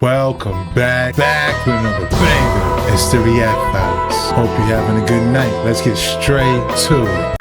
Welcome back with another banger. It's the React Files. Hope you're having a good night. Let's get straight to it.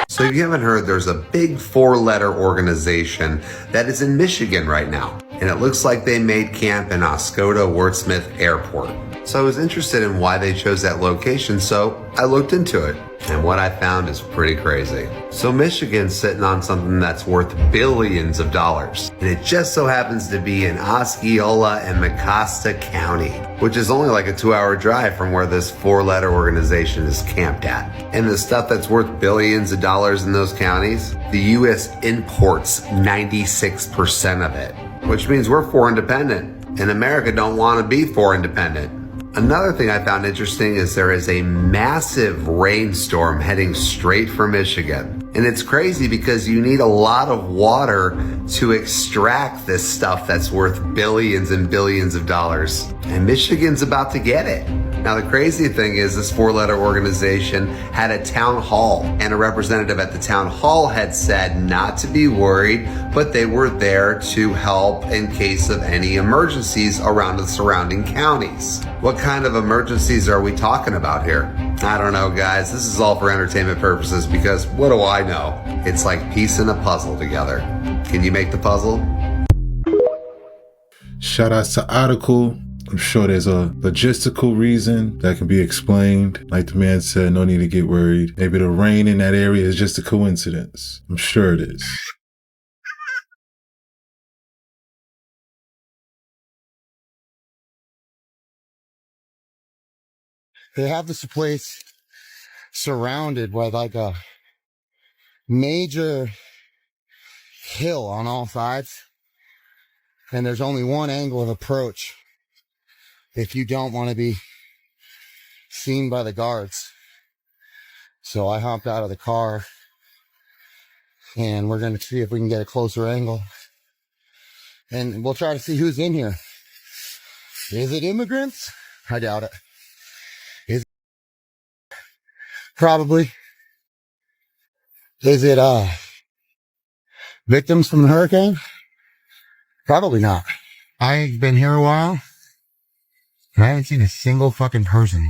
So if you haven't heard, there's a big 4-letter organization that is in Michigan right now. And it looks like they made camp in Oscoda Wordsmith Airport. So I was interested in why they chose that location, so I looked into it. And what I found is pretty crazy. So Michigan's sitting on something that's worth billions of dollars. And it just so happens to be in Osceola and Mecosta County, which is only like a 2-hour drive from where this 4-letter organization is camped at. And the stuff that's worth billions of dollars in those counties, the U.S. imports 96% of it, which means we're foreign dependent. And America don't want to be foreign dependent. Another thing I found interesting is there is a massive rainstorm heading straight for Michigan. And it's crazy because you need a lot of water to extract this stuff that's worth billions and billions of dollars. And Michigan's about to get it. Now, the crazy thing is this 4-letter organization had a town hall, and a representative at the town hall had said not to be worried, but they were there to help in case of any emergencies around the surrounding counties. What kind of emergencies are we talking about here? I don't know, guys. This is all for entertainment purposes because what do I know? It's like piecing a puzzle together. Can you make the puzzle? Shout out to Article. I'm sure there's a logistical reason that can be explained. Like the man said, no need to get worried. Maybe the rain in that area is just a coincidence. I'm sure it is. They have this place surrounded by like a major hill on all sides. And there's only one angle of approach if you don't want to be seen by the guards. So I hopped out of the car and we're going to see if we can get a closer angle. And we'll try to see who's in here. Is it immigrants? I doubt it. Probably. Is it victims from the hurricane? Probably not. I've been here a while. I haven't seen a single fucking person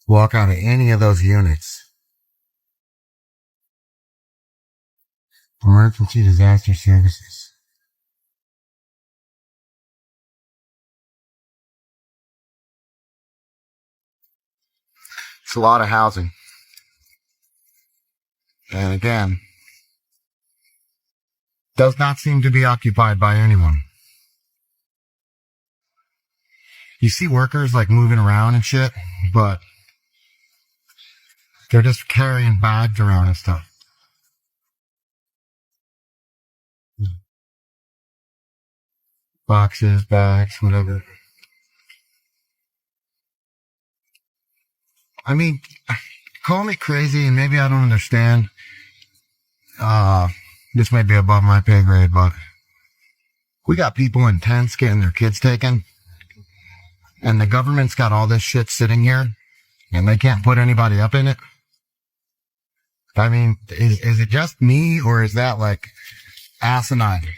walk out of any of those units. Emergency disaster services. It's a lot of housing. And again, does not seem to be occupied by anyone. You see workers like moving around and shit, but they're just carrying bags around and stuff. Boxes, bags, whatever. I mean, call me crazy and maybe I don't understand. This may be above my pay grade, but we got people in tents getting their kids taken. And the government's got all this shit sitting here and they can't put anybody up in it. I mean, is it just me or is that like asinine?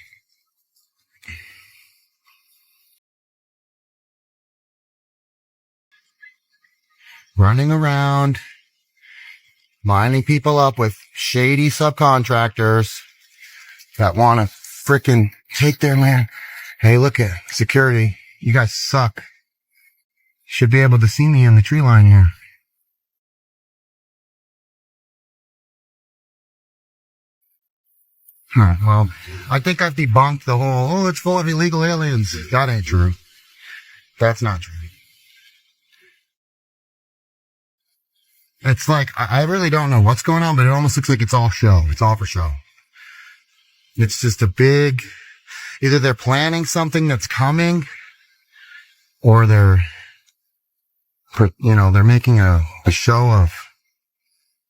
Running around, lining people up with shady subcontractors that want to frickin' take their land. Hey, look at security. You guys suck. Should be able to see me in the tree line here. Alright, well, I think I've debunked the whole, oh, it's full of illegal aliens. That ain't true. That's not true. It's like, I really don't know what's going on, but it almost looks like it's all show. It's all for show. It's just a big, either they're planning something that's coming, or they're making a show of,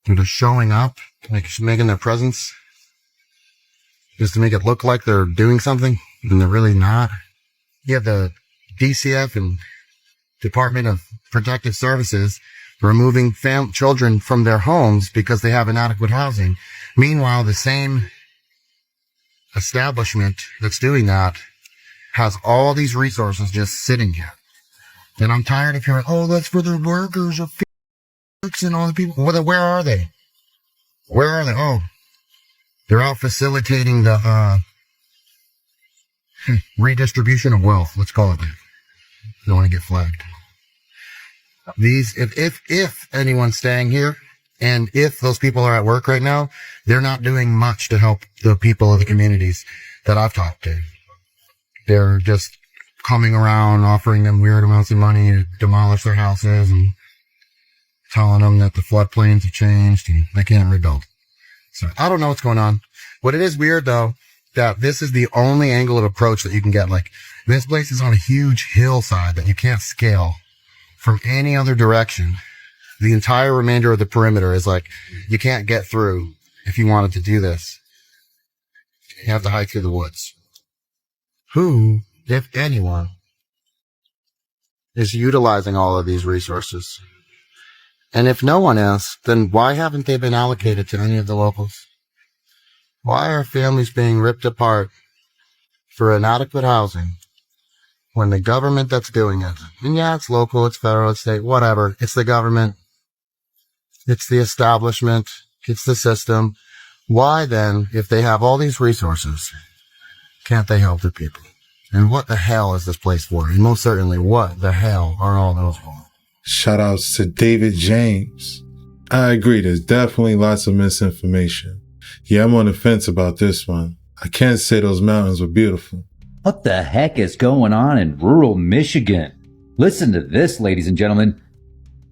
they're just showing up, like making their presence, just to make it look like they're doing something, and they're really not. You have the DCF and Department of Protective Services removing children from their homes because they have inadequate housing. Meanwhile, the same establishment that's doing that has all these resources just sitting here. And I'm tired of hearing, oh, that's for the workers of Phoenix and all the people. Well, where are they? Where are they? Oh, they're out facilitating the redistribution of wealth. Let's call it that. Don't want to get flagged. These, if anyone's staying here, and if those people are at work right now, they're not doing much to help the people of the communities that I've talked to. They're just coming around, offering them weird amounts of money to demolish their houses and telling them that the floodplains have changed and they can't rebuild. So I don't know what's going on. What it is weird though, that this is the only angle of approach that you can get. Like, this place is on a huge hillside that you can't scale from any other direction. The entire remainder of the perimeter is like, you can't get through if you wanted to do this. You have to hike through the woods. Who, if anyone, is utilizing all of these resources? And if no one is, then why haven't they been allocated to any of the locals? Why are families being ripped apart for inadequate housing when the government that's doing it, and yeah, it's local, it's federal, it's state, whatever, it's the government, it's the establishment, it's the system. Why then, if they have all these resources, can't they help the people? And what the hell is this place for? And most certainly, what the hell are all those for? Shout outs to David James. I agree, there's definitely lots of misinformation. Yeah, I'm on the fence about this one. I can't say those mountains were beautiful. What the heck is going on in rural Michigan? Listen to this, ladies and gentlemen.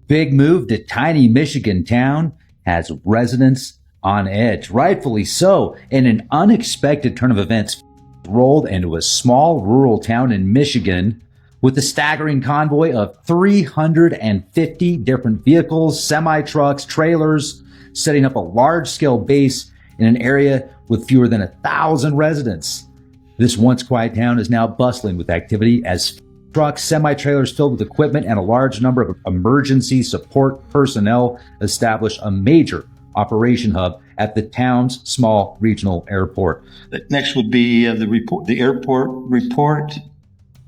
Big move to tiny Michigan town has residents on edge. Rightfully so. In an unexpected turn of events, rolled into a small rural town in Michigan with a staggering convoy of 350 different vehicles, semi-trucks, trailers, setting up a large-scale base in an area with fewer than 1,000 residents. This once quiet town is now bustling with activity as trucks, semi-trailers filled with equipment, and a large number of emergency support personnel establish a major operation hub at the town's small regional airport. Next would be the airport report.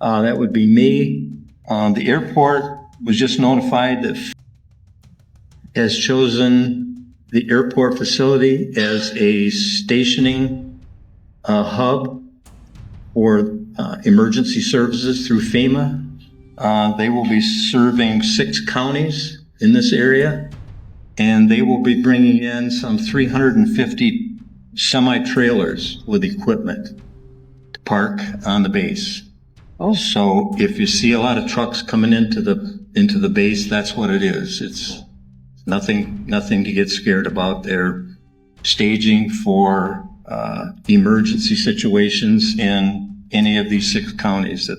That would be me. The airport was just notified that has chosen the airport facility as a stationing hub for emergency services through FEMA. They will be serving 6 counties in this area, and they will be bringing in some 350 semi-trailers with equipment to park on the base. So if you see a lot of trucks coming into the base, that's what it is. It's nothing to get scared about. They're staging for emergency situations in any of these 6 counties that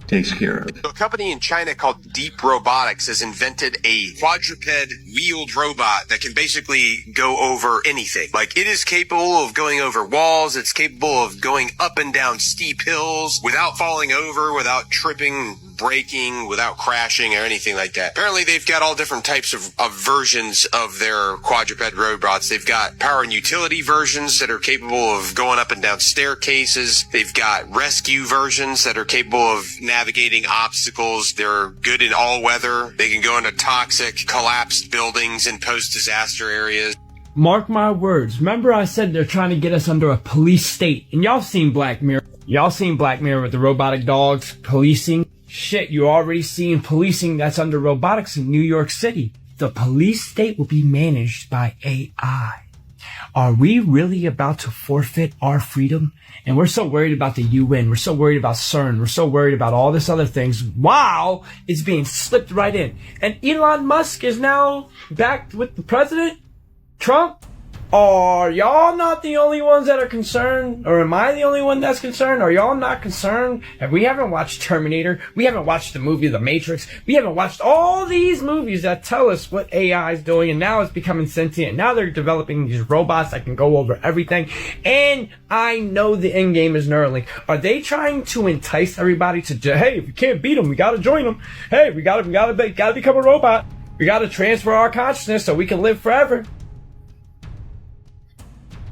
takes care of it. A company in China called Deep Robotics has invented a quadruped wheeled robot that can basically go over anything. Like, it is capable of going over walls. It's capable of going up and down steep hills without falling over, without tripping, braking, without crashing or anything like that. Apparently they've got all different types of versions of their quadruped robots. They've got power and utility versions that are capable of going up and down staircases. They've got rescue versions that are capable of navigating obstacles. They're good in all weather. They can go into toxic, collapsed buildings in post-disaster areas. Mark my words. Remember I said they're trying to get us under a police state. And y'all seen Black Mirror. Y'all seen Black Mirror with the robotic dogs policing. Shit, you're already seeing policing that's under robotics in New York City. The police state will be managed by AI. Are we really about to forfeit our freedom? And we're so worried about the UN. We're so worried about CERN. We're so worried about all this other things. Wow, it's being slipped right in. And Elon Musk is now back with the president, Trump. Are y'all not the only ones that are concerned? Or am I the only one that's concerned? Are y'all not concerned? We haven't watched Terminator. We haven't watched the movie The Matrix. We haven't watched all these movies that tell us what AI is doing, and now it's becoming sentient. Now they're developing these robots that can go over everything. And I know the end game is Neuralink. Are they trying to entice everybody to, hey, if we can't beat them, we gotta join them. Hey, we gotta become a robot. We gotta transfer our consciousness so we can live forever.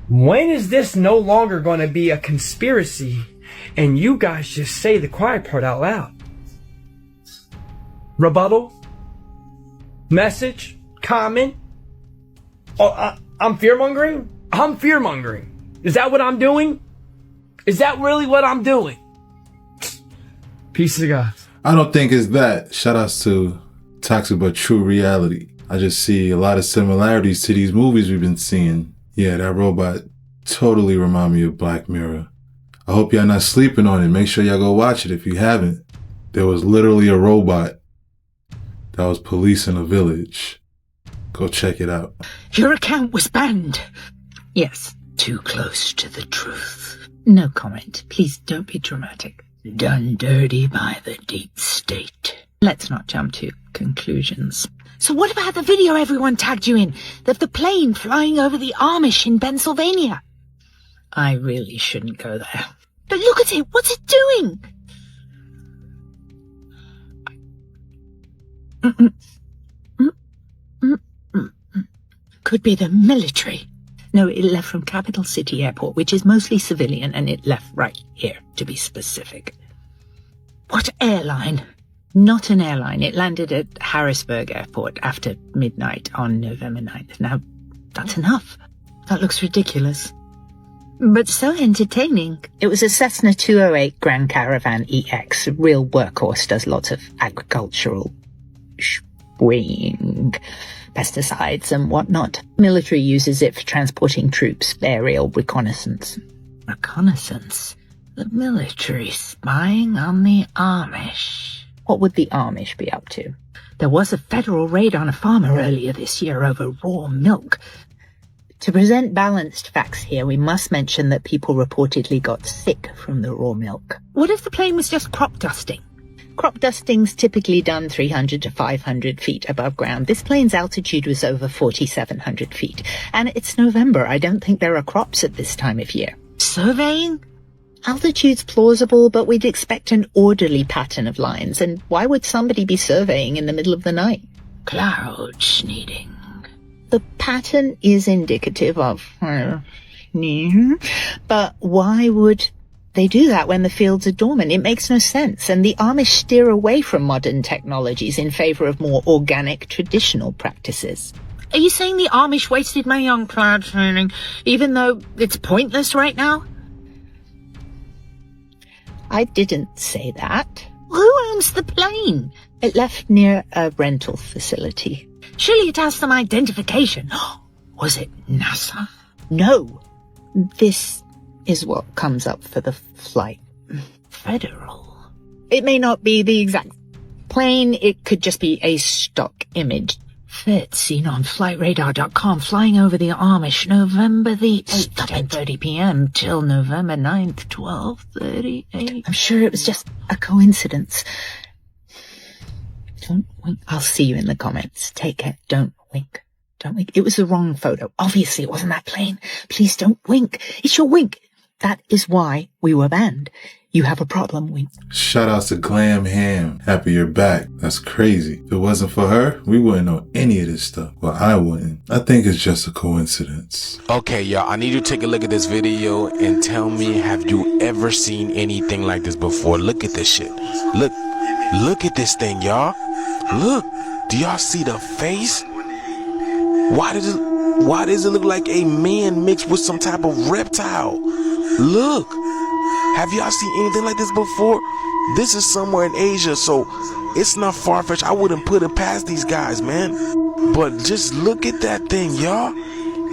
When is this no longer going to be a conspiracy and you guys just say the quiet part out loud? Rebuttal? Message? Comment? Oh, I'm fear-mongering? I'm fear-mongering. Is that what I'm doing? Is that really what I'm doing? Peace to God. I don't think it's that. Shout outs to Toxic But True Reality. I just see a lot of similarities to these movies we've been seeing. Yeah, that robot totally remind me of Black Mirror. I hope y'all not sleeping on it. Make sure y'all go watch it if you haven't. There was literally a robot that was policing a village. Go check it out. Your account was banned. Yes, too close to the truth. No comment. Please don't be dramatic. Done dirty by the deep state. Let's not jump to conclusions. So what about the video everyone tagged you in? Of the plane flying over the Amish in Pennsylvania? I really shouldn't go there. But look at it! What's it doing? Could be the military. No, it left from Capital City Airport, which is mostly civilian, and it left right here, to be specific. What airline? Not an airline. It landed at Harrisburg Airport after midnight on November 9th. Now, that's enough. That looks ridiculous. But so entertaining. It was a Cessna 208 Grand Caravan EX. A real workhorse, does lots of agricultural spraying, pesticides and whatnot. Military uses it for transporting troops, aerial reconnaissance. Reconnaissance? The military spying on the Amish. What would the Amish be up to? There was a federal raid on a farmer earlier this year over raw milk. To present balanced facts here, we must mention that people reportedly got sick from the raw milk. What if the plane was just crop dusting? Crop dusting's typically done 300 to 500 feet above ground. This plane's altitude was over 4,700 feet. And it's November. I don't think there are crops at this time of year. Surveying? Altitude's plausible, but we'd expect an orderly pattern of lines. And why would somebody be surveying in the middle of the night? Cloud sneeding. The pattern is indicative of... But why would they do that when the fields are dormant? It makes no sense. And the Amish steer away from modern technologies in favor of more organic, traditional practices. Are you saying the Amish wasted money on cloud sneeding, even though it's pointless right now? I didn't say that. Who owns the plane? It left near a rental facility. Surely it has some identification. Was it NASA? No. This is what comes up for the flight. Federal. It may not be the exact plane. It could just be a stock image. Fit seen on flightradar.com flying over the Amish November the 8th, 10:30 p.m. till November 9th, 12:38. I'm sure it was just a coincidence. Don't wink. I'll see you in the comments. Take care. Don't wink. Don't wink. It was the wrong photo. Obviously, it wasn't that plane. Please don't wink. It's your wink. That is why we were banned. You have a problem, wink. Shout outs to Glam Ham. Happy you're back. That's crazy. If it wasn't for her, we wouldn't know any of this stuff. Well, I wouldn't. I think it's just a coincidence. Okay, y'all, I need you to take a look at this video and tell me, have you ever seen anything like this before? Look at this shit. Look at this thing, y'all. Look. Do y'all see the face? Why does it look like a man mixed with some type of reptile? Look. Have y'all seen anything like this before? This is somewhere in Asia, so it's not far-fetched. I wouldn't put it past these guys, man. But just look at that thing, y'all.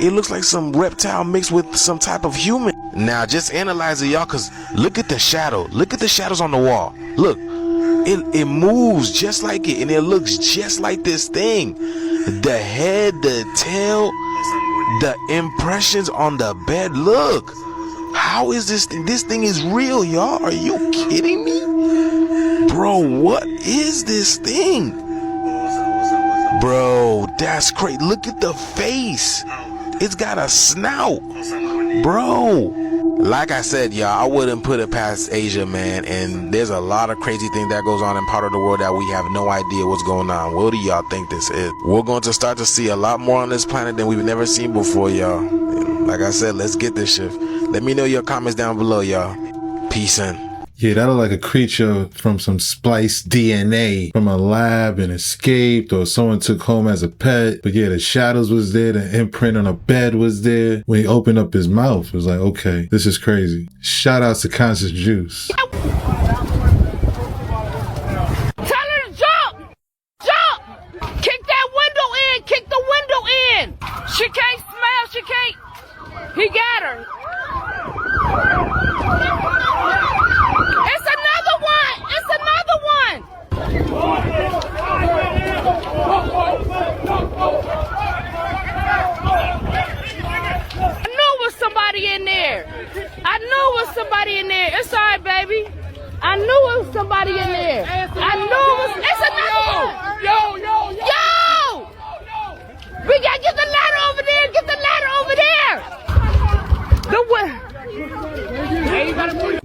It looks like some reptile mixed with some type of human. Now, just analyze it, y'all, because look at the shadow. Look at the shadows on the wall. Look. It moves just like it, and it looks just like this thing. The head, the tail, The impressions on the bed, look. How is this thing? This thing is real, y'all. Are you kidding me? Bro, what is this thing? Bro, that's crazy. Look at the face. It's got a snout. Bro. Like I said, y'all, I wouldn't put it past Asia, man. And there's a lot of crazy things that goes on in part of the world that we have no idea what's going on. What do y'all think this is? We're going to start to see a lot more on this planet than we've never seen before, y'all. Like I said, let's get this shit. Let me know your comments down below, y'all. Peace in. Yeah, that look like a creature from some spliced DNA from a lab and escaped, or someone took home as a pet. But yeah, the shadows was there, the imprint on a bed was there. When he opened up his mouth, it was like, okay, this is crazy. Shout out to Conscious Juice. Tell her to jump! Jump! Kick that window in! Kick the window in! She can't smell, she can't. He got her. It's another one! It's another one! I knew it was somebody in there. I knew it was somebody in there. It's all right, baby. I knew it was somebody in there. I knew it was. It's another one. Yo! We gotta get the ladder over there. Get the ladder over there.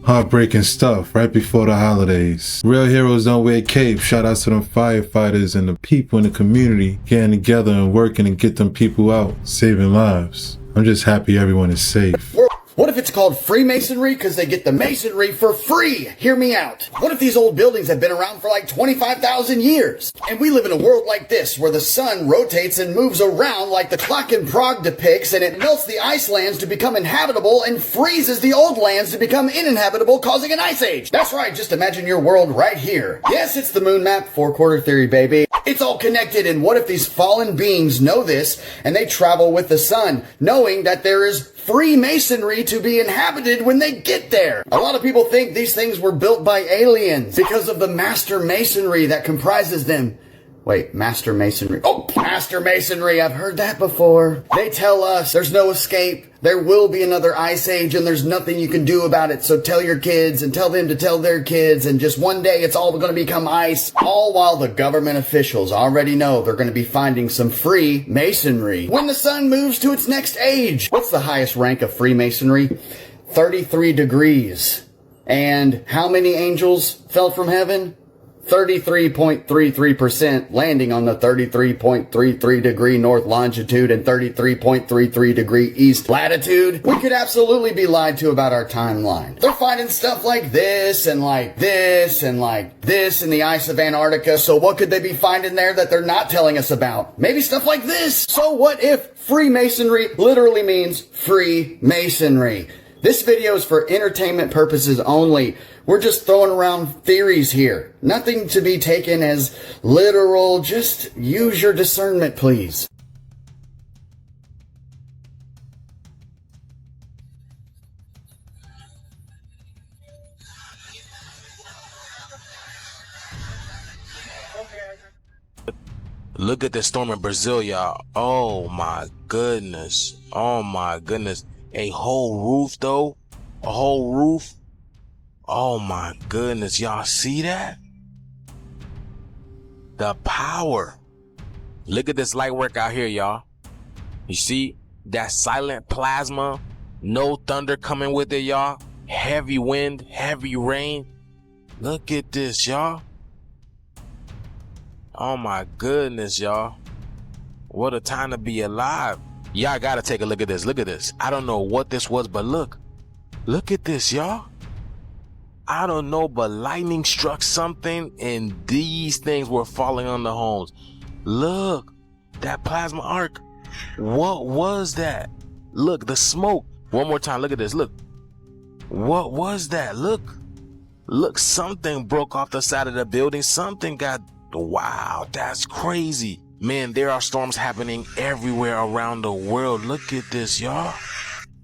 Heartbreaking stuff right before the holidays. Real heroes don't wear capes. Shout out to them firefighters and the people in the community getting together and working and get them people out, saving lives. I'm just happy everyone is safe. What if it's called Freemasonry because they get the masonry for free? Hear me out. What if these old buildings have been around for like 25,000 years? And we live in a world like this where the sun rotates and moves around like the clock in Prague depicts, and it melts the ice lands to become inhabitable and freezes the old lands to become uninhabitable, causing an ice age. That's right, just imagine your world right here. Yes, it's the moon map, four-quarter theory, baby. It's all connected, and what if these fallen beings know this and they travel with the sun, knowing that there is Freemasonry to be inhabited when they get there? A lot of people think these things were built by aliens because of the master masonry that comprises them. Wait, master masonry. Oh, master masonry. I've heard that before. They tell us there's no escape. There will be another ice age and there's nothing you can do about it. So tell your kids and tell them to tell their kids, and just one day it's all going to become ice. All while the government officials already know they're going to be finding some free masonry when the sun moves to its next age. What's the highest rank of Freemasonry? 33 degrees. And how many angels fell from heaven? 33.33%, landing on the 33.33 degree north longitude and 33.33 degree east latitude. We could absolutely be lied to about our timeline. They're finding stuff like this and like this and like this in the ice of Antarctica. So what could they be finding there that they're not telling us about? Maybe stuff like this. So what if Freemasonry literally means free masonry? This video is for entertainment purposes only. We're just throwing around theories here. Nothing to be taken as literal. Just use your discernment, please. Look at the storm in Brazil, y'all. Oh my goodness. Oh my goodness. A whole roof though. A whole roof. Oh my goodness. Y'all see that? The power. Look at this light work out here, y'all. You see that silent plasma? No thunder coming with it, y'all. Heavy wind, heavy rain. Look at this, y'all. Oh my goodness, y'all. What a time to be alive. Y'all gotta take a look at this. Look at this. I don't know what this was, but look. Look at this, y'all. I don't know, but lightning struck something and these things were falling on the homes. Look, that plasma arc. What was that? Look, the smoke. One more time, look at this. Look. What was that? Look. Look, something broke off the side of the building. Something got... Wow, that's crazy. Man, there are storms happening everywhere around the world. Look at this, y'all.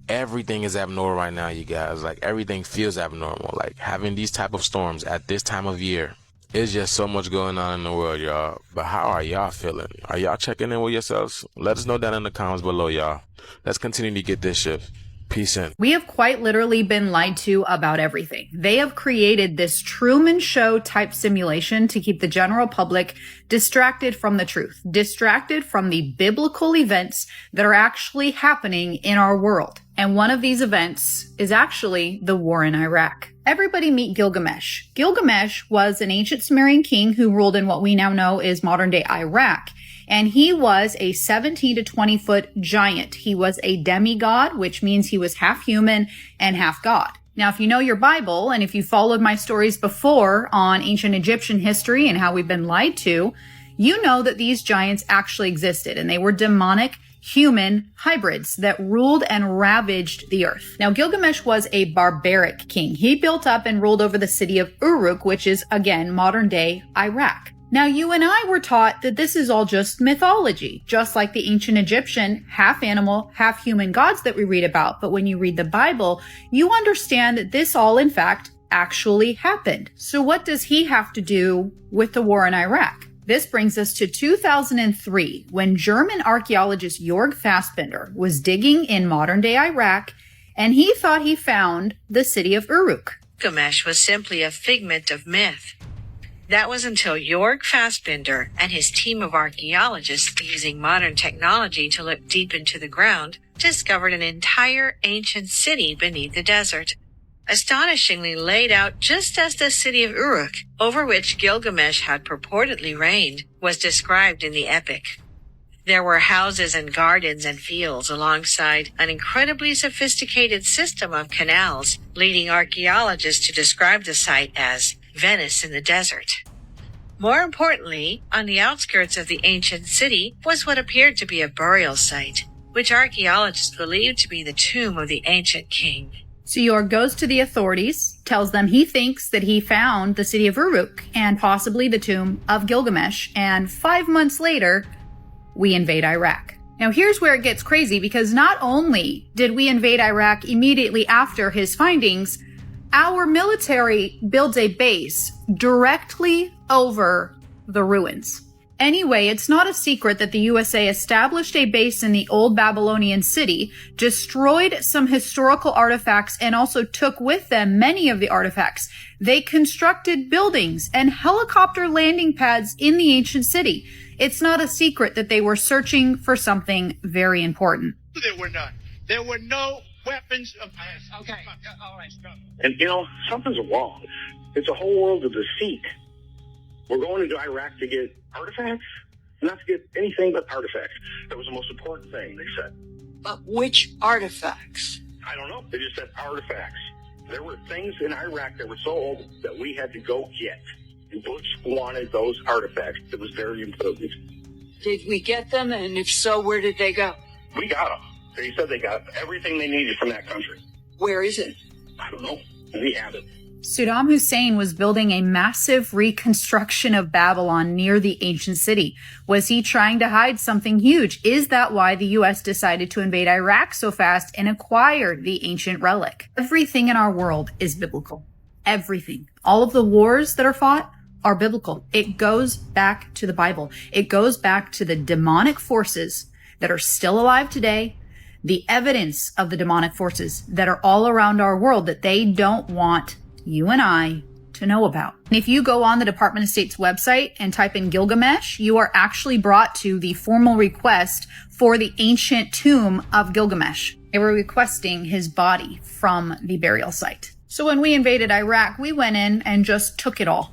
Everything is abnormal right now, you guys. Like, everything feels abnormal. Like, having these type of storms at this time of year It's just so much going on in the world, y'all. But how are y'all feeling? Are y'all checking in with yourselves? Let us know down in the comments below, y'all. Let's continue to get this shit. Peace in. We have quite literally been lied to about everything. They have created this Truman Show type simulation to keep the general public distracted from the truth, distracted from the biblical events that are actually happening in our world. And one of these events is actually the war in Iraq. Everybody meet Gilgamesh. Gilgamesh was an ancient Sumerian king who ruled in what we now know is modern day Iraq. And he was a 17 to 20 foot giant. He was a demigod, which means he was half human and half god. Now, if you know your Bible, and if you followed my stories before on ancient Egyptian history and how we've been lied to, you know that these giants actually existed, and they were demonic human hybrids that ruled and ravaged the earth. Now, Gilgamesh was a barbaric king. He built up and ruled over the city of Uruk, which is, again, modern day Iraq. Now, you and I were taught that this is all just mythology, just like the ancient Egyptian half animal, half human gods that we read about. But when you read the Bible, you understand that this all, in fact, actually happened. So what does he have to do with the war in Iraq? This brings us to 2003, when German archaeologist Jörg Fassbinder was digging in modern-day Iraq, and he thought he found the city of Uruk. Gilgamesh was simply a figment of myth. That was until Jörg Fassbinder and his team of archaeologists, using modern technology to look deep into the ground, discovered an entire ancient city beneath the desert, astonishingly laid out just as the city of Uruk, over which Gilgamesh had purportedly reigned, was described in the epic. There were houses and gardens and fields alongside an incredibly sophisticated system of canals, leading archaeologists to describe the site as Venice in the desert. More importantly, on the outskirts of the ancient city was what appeared to be a burial site, which archaeologists believed to be the tomb of the ancient king. So Jörg goes to the authorities, tells them he thinks that he found the city of Uruk and possibly the tomb of Gilgamesh, and 5 months later, we invade Iraq. Now here's where it gets crazy, because not only did we invade Iraq immediately after his findings, our military builds a base directly over the ruins. Anyway, it's not a secret that the USA established a base in the old Babylonian city, destroyed some historical artifacts, and also took with them many of the artifacts. They constructed buildings and helicopter landing pads in the ancient city. It's not a secret that they were searching for something very important. There were none. There were no weapons of mass. Okay. All right. And, something's wrong. It's a whole world of deceit. We're going into Iraq to get artifacts, not to get anything but artifacts. That was the most important thing, they said. But which artifacts? I don't know. They just said artifacts. There were things in Iraq that were sold that we had to go get. And Bush wanted those artifacts. It was very important. Did we get them? And if so, where did they go? We got them. They said they got everything they needed from that country. Where is it? I don't know. We have it. Saddam Hussein was building a massive reconstruction of Babylon near the ancient city. Was he trying to hide something huge? Is that why the U.S. decided to invade Iraq so fast and acquire the ancient relic? Everything in our world is biblical. Everything. All of the wars that are fought are biblical. It goes back to the Bible. It goes back to the demonic forces that are still alive today, the evidence of the demonic forces that are all around our world that they don't want you and I to know about. And if you go on the Department of State's website and type in Gilgamesh, you are actually brought to the formal request for the ancient tomb of Gilgamesh. They were requesting his body from the burial site. So when we invaded Iraq, we went in and just took it all.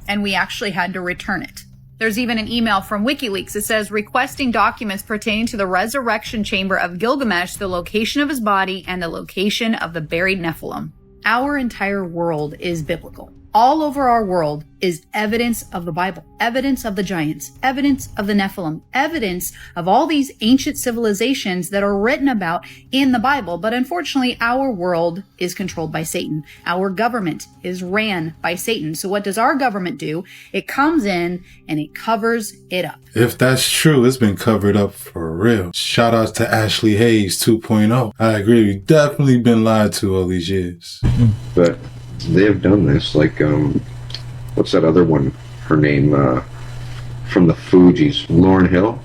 And we actually had to return it. There's even an email from WikiLeaks that says requesting documents pertaining to the resurrection chamber of Gilgamesh, the location of his body, and the location of the buried Nephilim. Our entire world is biblical. All over our world is evidence of the Bible, evidence of the giants, evidence of the Nephilim, evidence of all these ancient civilizations that are written about in the Bible. But unfortunately, our world is controlled by Satan. Our government is ran by Satan. So what does our government do? It comes in and it covers it up. If that's true, it's been covered up for real. Shout out to Ashley Hayes 2.0. I agree. We've definitely been lied to all these years. But they have done this, like, what's that other one? her name from the Fugees, Lauryn Hill.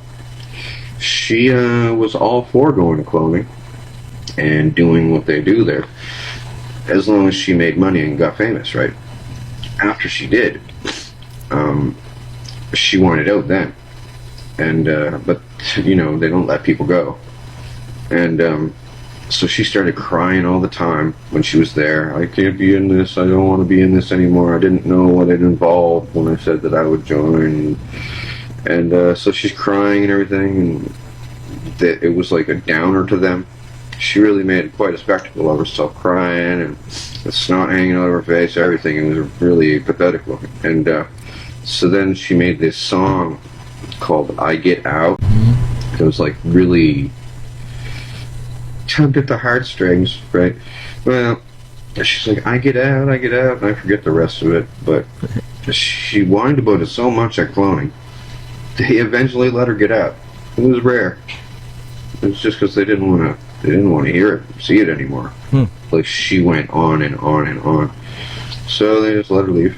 She was all for going to cloning and doing what they do there, as long as she made money and got famous, right? After she did, she wanted out then, and but you know, they don't let people go, and so she started crying all the time when she was there. I can't be in this, I don't want to be in this anymore, I didn't know what it involved when I said that I would join, and so she's crying and everything, and it was like a downer to them. She really made quite a spectacle of herself, crying and the snot hanging out of her face, everything. It was really pathetic looking. And so then she made this song called I Get Out. It was like really tugged at the heartstrings, right? Well, she's like, I get out, and I forget the rest of it. But she whined about it so much at cloning, they eventually let her get out. It was rare. It was just because they didn't want to hear it, see it anymore. Like, she went on and on and on. So they just let her leave.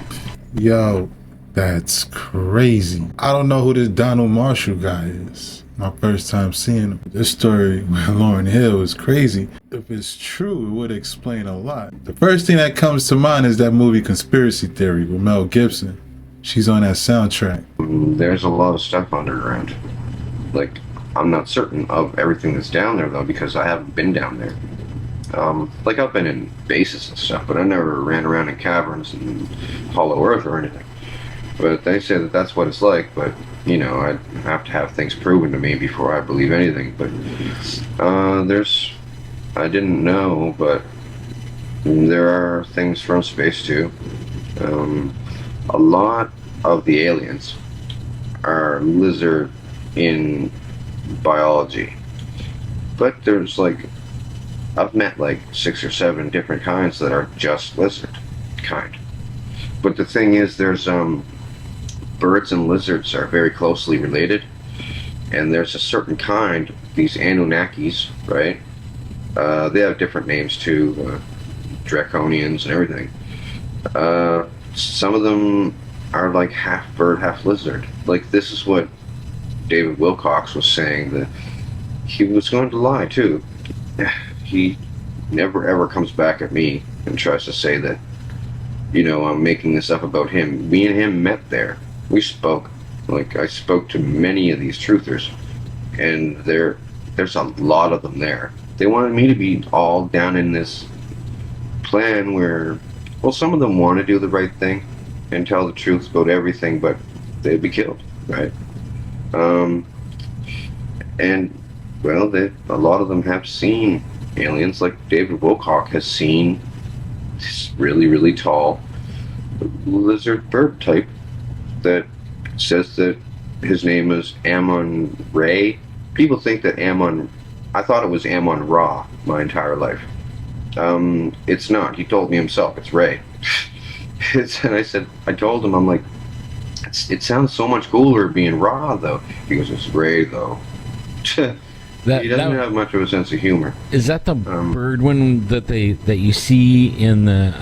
Yo, that's crazy. I don't know who this Donald Marshall guy is. My first time seeing him. This story with Lauryn Hill is crazy. If it's true, it would explain a lot. The first thing that comes to mind is that movie Conspiracy Theory with Mel Gibson. She's on that soundtrack. There's a lot of stuff underground. Like, I'm not certain of everything that's down there, though, because I haven't been down there. Like, I've been in bases and stuff, but I never ran around in caverns and hollow earth or anything. But they say that that's what it's like, but, you know, I'd have to have things proven to me before I believe anything. But I didn't know, but there are things from space, too. A lot of the aliens are lizard in biology, but there's like, I've met like 6 or 7 different kinds that are just lizard kind. But the thing is, there's birds and lizards are very closely related, and there's a certain kind, these Anunnakis, right? They have different names too, draconians and everything. Some of them are like half bird, half lizard. Like, this is what David Wilcox was saying, that he was going to lie too. He never ever comes back at me and tries to say that, you know, I'm making this up about him. Me and him met there. We spoke. Like, I spoke to many of these truthers, and there's a lot of them there. They wanted me to be all down in this plan where, well, some of them want to do the right thing and tell the truth about everything, but they'd be killed, right? And, well, a lot of them have seen aliens. Like, David Wilcock has seen this really, really tall lizard bird type that says that his name is Ammon Ray. People think that I thought it was Ammon Ra my entire life. It's not. He told me himself, it's Ray. And I told him, I'm like, it sounds so much cooler being Ra, though. He goes, it's Ray, though. He doesn't have much of a sense of humor. Is that the bird one that you see in the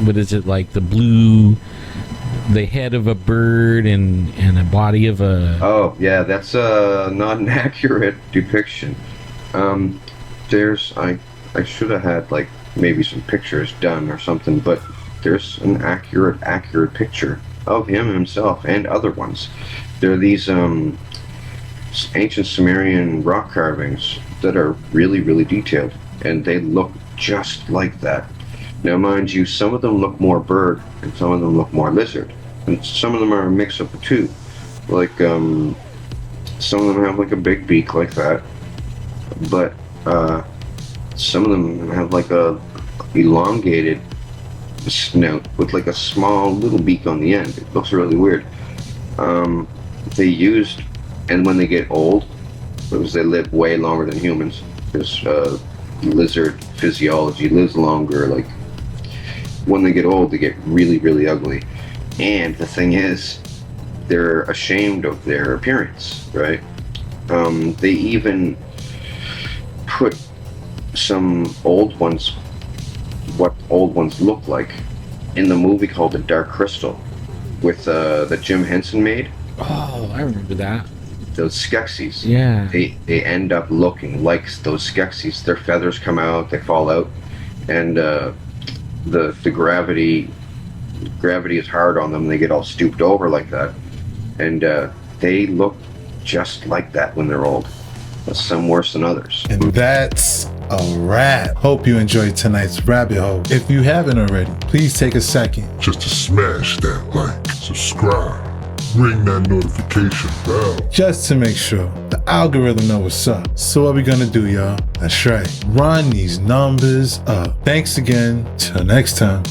what is it, like the blue, the head of a bird and a body of a... Oh, yeah, that's not an accurate depiction. I should have had, like, maybe some pictures done or something, but there's an accurate picture of him himself and other ones. There are these ancient Sumerian rock carvings that are really, really detailed, and they look just like that. Now, mind you, some of them look more bird, and some of them look more lizard, and some of them are a mix of the two. Like, some of them have like a big beak like that, but some of them have like a elongated snout with like a small little beak on the end. It looks really weird. They used, and when they get old, because they live way longer than humans, because lizard physiology lives longer, like, when they get old, they get really, really ugly. And the thing is, they're ashamed of their appearance, right? They even put some old ones, what old ones look like, in the movie called The Dark Crystal with that Jim Henson made. Oh, I remember that. Those Skeksis. Yeah. They end up looking like those Skeksis. Their feathers come out, they fall out, and the gravity is hard on them. They get all stooped over like that, and they look just like that when they're old. Some worse than others. And that's a wrap. Hope you enjoyed tonight's rabbit hole. If you haven't already, please take a second just to smash that like, subscribe, ring that notification bell, just to make sure the algorithm knows what's up. So what we gonna do, y'all? That's right, run these numbers up. Thanks again. Till next time.